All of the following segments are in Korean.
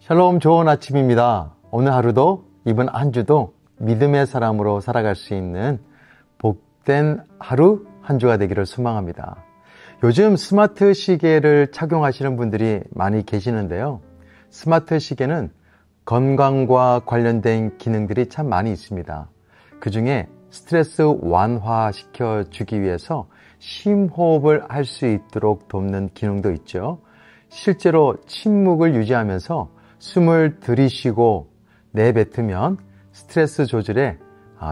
샬롬, 좋은 아침입니다. 오늘 하루도 이번 한 주도 믿음의 사람으로 살아갈 수 있는 복된 하루 한 주가 되기를 소망합니다. 요즘 스마트 시계를 착용하시는 분들이 많이 계시는데요. 스마트 시계는 건강과 관련된 기능들이 참 많이 있습니다. 그 중에 스트레스 완화시켜 주기 위해서 심호흡을 할 수 있도록 돕는 기능도 있죠. 실제로 침묵을 유지하면서 숨을 들이쉬고 내뱉으면 스트레스 조절에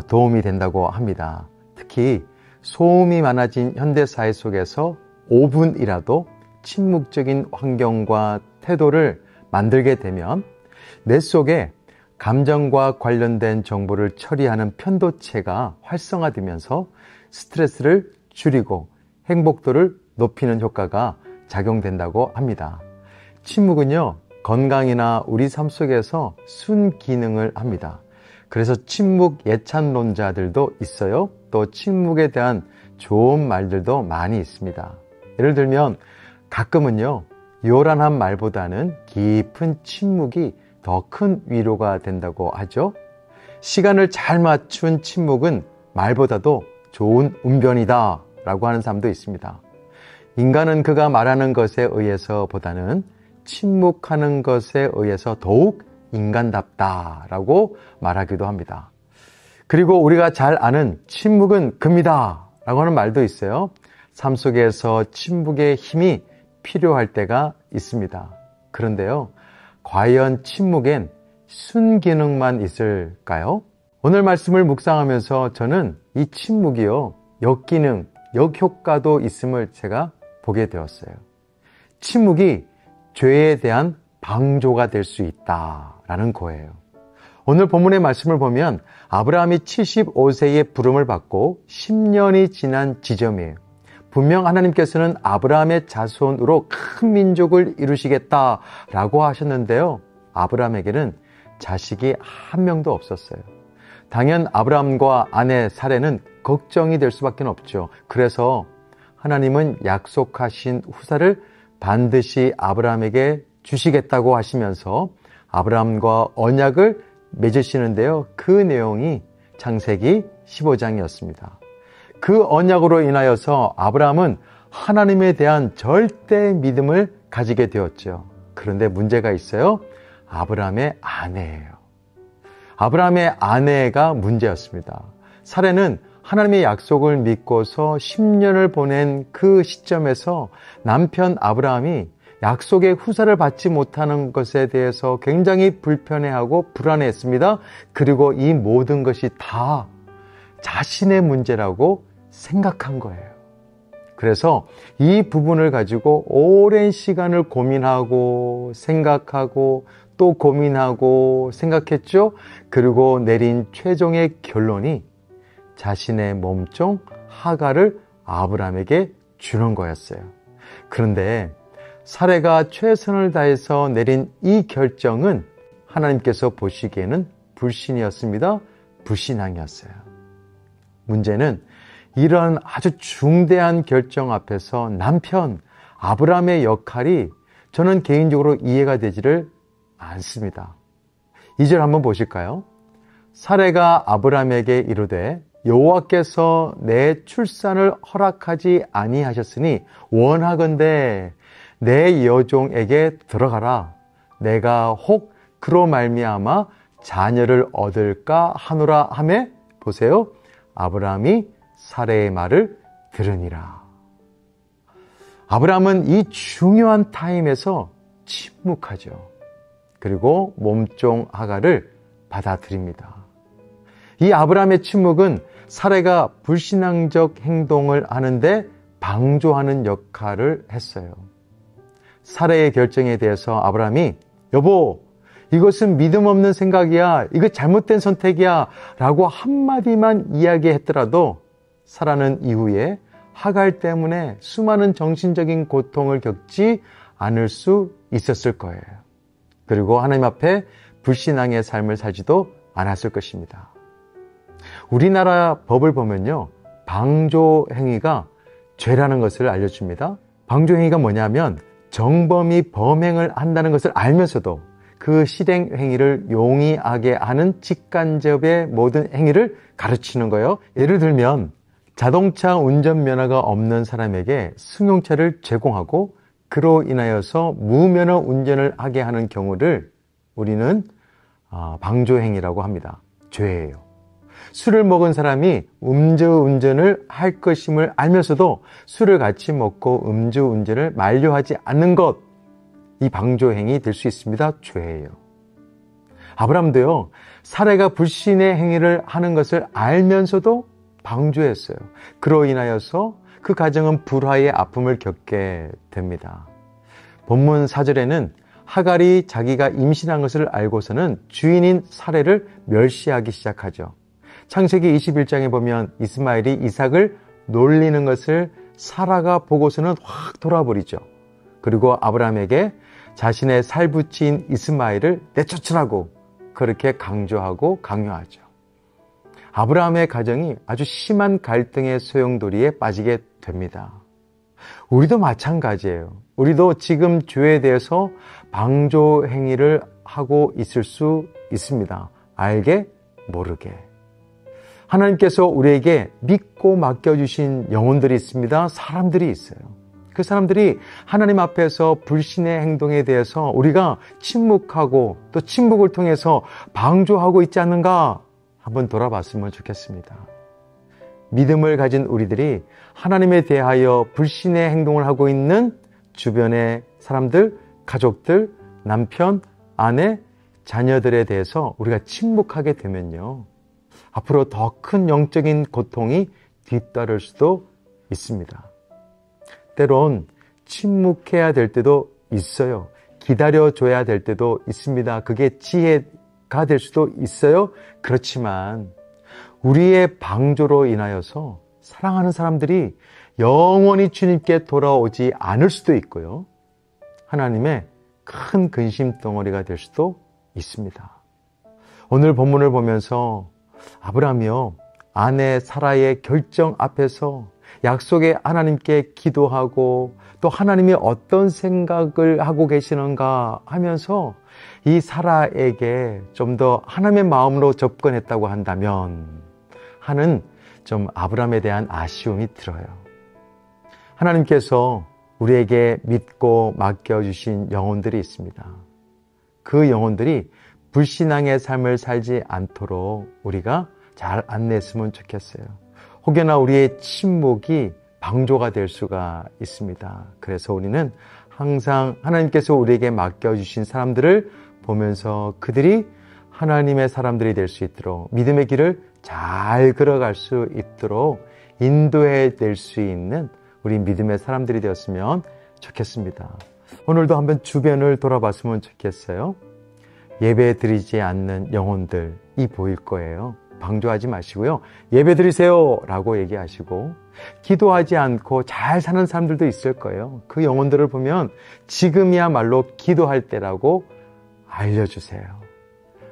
도움이 된다고 합니다. 특히 소음이 많아진 현대사회 속에서 5분이라도 침묵적인 환경과 태도를 만들게 되면 뇌 속에 감정과 관련된 정보를 처리하는 편도체가 활성화되면서 스트레스를 줄이고 행복도를 높이는 효과가 작용된다고 합니다. 침묵은요, 건강이나 우리 삶 속에서 순기능을 합니다. 그래서 침묵 예찬론자들도 있어요. 또 침묵에 대한 좋은 말들도 많이 있습니다. 예를 들면 가끔은요, 요란한 말보다는 깊은 침묵이 더 큰 위로가 된다고 하죠. 시간을 잘 맞춘 침묵은 말보다도 좋은 운변이다 라고 하는 사람도 있습니다. 인간은 그가 말하는 것에 의해서 보다는 침묵하는 것에 의해서 더욱 인간답다라고 말하기도 합니다. 그리고 우리가 잘 아는 침묵은 금이다 라고 하는 말도 있어요. 삶 속에서 침묵의 힘이 필요할 때가 있습니다. 그런데요, 과연 침묵엔 순기능만 있을까요? 오늘 말씀을 묵상하면서 저는 이 침묵이요, 역기능, 역효과도 있음을 제가 보게 되었어요. 침묵이 죄에 대한 방조가 될 수 있다라는 거예요. 오늘 본문의 말씀을 보면 아브라함이 75세의 부름을 받고 10년이 지난 지점이에요. 분명 하나님께서는 아브라함의 자손으로 큰 민족을 이루시겠다라고 하셨는데요. 아브라함에게는 자식이 한 명도 없었어요. 당연 아브라함과 아내 사레는 걱정이 될 수밖에 없죠. 그래서 하나님은 약속하신 후사를 반드시 아브라함에게 주시겠다고 하시면서 아브라함과 언약을 맺으시는데요. 그 내용이 창세기 15장이었습니다. 그 언약으로 인하여서 아브라함은 하나님에 대한 절대 믿음을 가지게 되었죠. 그런데 문제가 있어요. 아브라함의 아내예요. 아브라함의 아내가 문제였습니다. 사레는 하나님의 약속을 믿고서 10년을 보낸 그 시점에서 남편 아브라함이 약속의 후사를 받지 못하는 것에 대해서 굉장히 불편해하고 불안해했습니다. 그리고 이 모든 것이 다 자신의 문제라고 생각한 거예요. 그래서 이 부분을 가지고 오랜 시간을 고민하고 생각하고 또 고민하고 생각했죠. 그리고 내린 최종의 결론이 자신의 몸종 하가를 아브라함에게 주는 거였어요. 그런데 사레가 최선을 다해서 내린 이 결정은 하나님께서 보시기에는 불신이었습니다. 불신앙이었어요. 문제는 이런 아주 중대한 결정 앞에서 남편 아브라함의 역할이 저는 개인적으로 이해가 되지를 않습니다. 2절 한번 보실까요? 사레가 아브라함에게 이르되 여호와께서 내 출산을 허락하지 아니하셨으니 원하건대 내 여종에게 들어가라. 내가 혹 그로 말미암아 자녀를 얻을까 하노라 하매 보세요. 아브라함이 사레의 말을 들으니라. 아브라함은 이 중요한 타임에서 침묵하죠. 그리고 몸종 하가를 받아들입니다. 이 아브라함의 침묵은 사레가 불신앙적 행동을 하는데 방조하는 역할을 했어요. 사레의 결정에 대해서 아브라함이 여보, 이것은 믿음 없는 생각이야. 이거 잘못된 선택이야. 라고 한마디만 이야기했더라도 사라는 이후에 하갈 때문에 수많은 정신적인 고통을 겪지 않을 수 있었을 거예요. 그리고 하나님 앞에 불신앙의 삶을 살지도 않았을 것입니다. 우리나라 법을 보면요, 방조 행위가 죄라는 것을 알려줍니다. 방조 행위가 뭐냐면 정범이 범행을 한다는 것을 알면서도 그 그 실행 행위를 용이하게 하는 직간접의 모든 행위를 가르치는 거예요. 예를 들면 자동차 운전면허가 없는 사람에게 승용차를 제공하고 그로 인하여서 무면허 운전을 하게 하는 경우를 우리는 방조행위라고 합니다. 죄예요. 술을 먹은 사람이 음주운전을 할 것임을 알면서도 술을 같이 먹고 음주운전을 만료하지 않는 것, 이 방조행위 될 수 있습니다. 죄예요. 아브라함도요, 사례가 불신의 행위를 하는 것을 알면서도 방조했어요. 그로 인하여서 그 가정은 불화의 아픔을 겪게 됩니다. 본문 4절에는 하갈이 자기가 임신한 것을 알고서는 주인인 사례를 멸시하기 시작하죠. 창세기 21장에 보면 이스마엘이 이삭을 놀리는 것을 사라가 보고서는 확 돌아버리죠. 그리고 아브라함에게 자신의 살부치인 이스마엘을 내쫓으라고 그렇게 강조하고 강요하죠. 아브라함의 가정이 아주 심한 갈등의 소용돌이에 빠지게 됩니다. 우리도 마찬가지예요. 우리도 지금 죄에 대해서 방조 행위를 하고 있을 수 있습니다. 알게 모르게. 하나님께서 우리에게 믿고 맡겨주신 영혼들이 있습니다. 사람들이 있어요. 그 사람들이 하나님 앞에서 불신의 행동에 대해서 우리가 침묵하고 또 침묵을 통해서 방조하고 있지 않는가 한번 돌아봤으면 좋겠습니다. 믿음을 가진 우리들이 하나님에 대하여 불신의 행동을 하고 있는 주변의 사람들, 가족들, 남편, 아내, 자녀들에 대해서 우리가 침묵하게 되면요, 앞으로 더 큰 영적인 고통이 뒤따를 수도 있습니다. 때론 침묵해야 될 때도 있어요. 기다려줘야 될 때도 있습니다. 그게 지혜가 될 수도 있어요. 그렇지만 우리의 방조로 인하여서 사랑하는 사람들이 영원히 주님께 돌아오지 않을 수도 있고요. 하나님의 큰 근심덩어리가 될 수도 있습니다. 오늘 본문을 보면서 아브라함이요, 아내 사라의 결정 앞에서 약속의 하나님께 기도하고 또 하나님이 어떤 생각을 하고 계시는가 하면서 이 사라에게 좀 더 하나님의 마음으로 접근했다고 한다면 하는 좀 아브라함에 대한 아쉬움이 들어요. 하나님께서 우리에게 믿고 맡겨주신 영혼들이 있습니다. 그 영혼들이 불신앙의 삶을 살지 않도록 우리가 잘 안내했으면 좋겠어요. 혹여나 우리의 침묵이 방조가 될 수가 있습니다. 그래서 우리는 항상 하나님께서 우리에게 맡겨주신 사람들을 보면서 그들이 하나님의 사람들이 될 수 있도록 믿음의 길을 잘 걸어갈 수 있도록 인도해 낼 수 있는 우리 믿음의 사람들이 되었으면 좋겠습니다. 오늘도 한번 주변을 돌아봤으면 좋겠어요. 예배 드리지 않는 영혼들이 보일 거예요. 방조하지 마시고요. 예배 드리세요 라고 얘기하시고, 기도하지 않고 잘 사는 사람들도 있을 거예요. 그 영혼들을 보면 지금이야말로 기도할 때라고 알려주세요.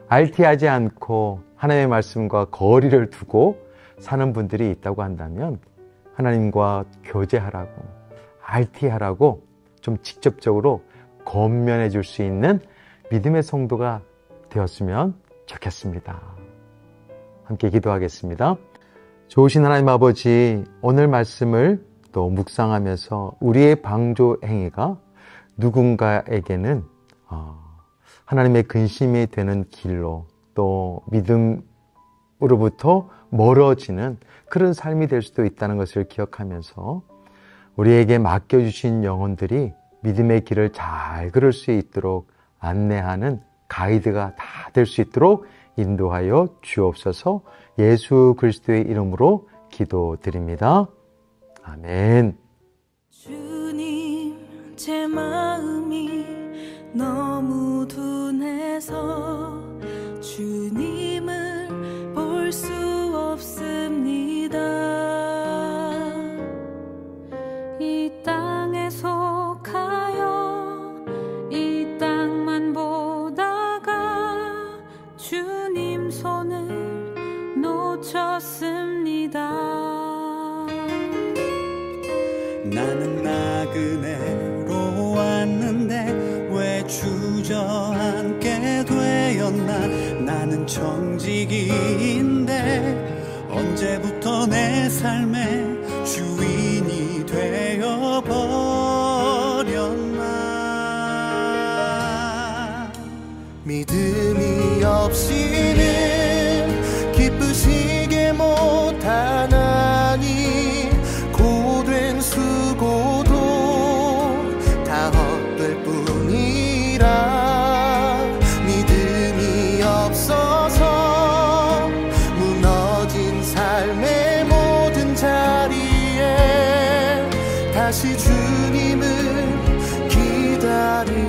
RT하지 않고 하나님의 말씀과 거리를 두고 사는 분들이 있다고 한다면 하나님과 교제하라고, RT하라고 좀 직접적으로 권면해 줄 수 있는 믿음의 성도가 되었으면 좋겠습니다. 함께 기도하겠습니다. 좋으신 하나님 아버지, 오늘 말씀을 또 묵상하면서 우리의 방조 행위가 누군가에게는 하나님의 근심이 되는 길로 또 믿음으로부터 멀어지는 그런 삶이 될 수도 있다는 것을 기억하면서 우리에게 맡겨주신 영혼들이 믿음의 길을 잘 걸을 수 있도록 안내하는 가이드가 다 될 수 있도록 인도하여 주옵소서. 예수 그리스도의 이름으로 기도드립니다. 아멘. 주님, 제 마음이 너무 둔해서 주님을 볼 수 없습니다. 이 땅에 속하여 이 땅만 보다가 주님 손을 놓쳤습니다. 나는 나그네로 왔는데 왜 주저앉게 되었나. 나는 청지기인데 언제부터 내 삶의 주인이 되어버렸나. 믿음이 없이는 기쁘시게 못하나니 고된 수고도 다 헛될 뿐이라. 믿음이 없어서 무너진 삶의 모든 자리에 다시 주님을 기다리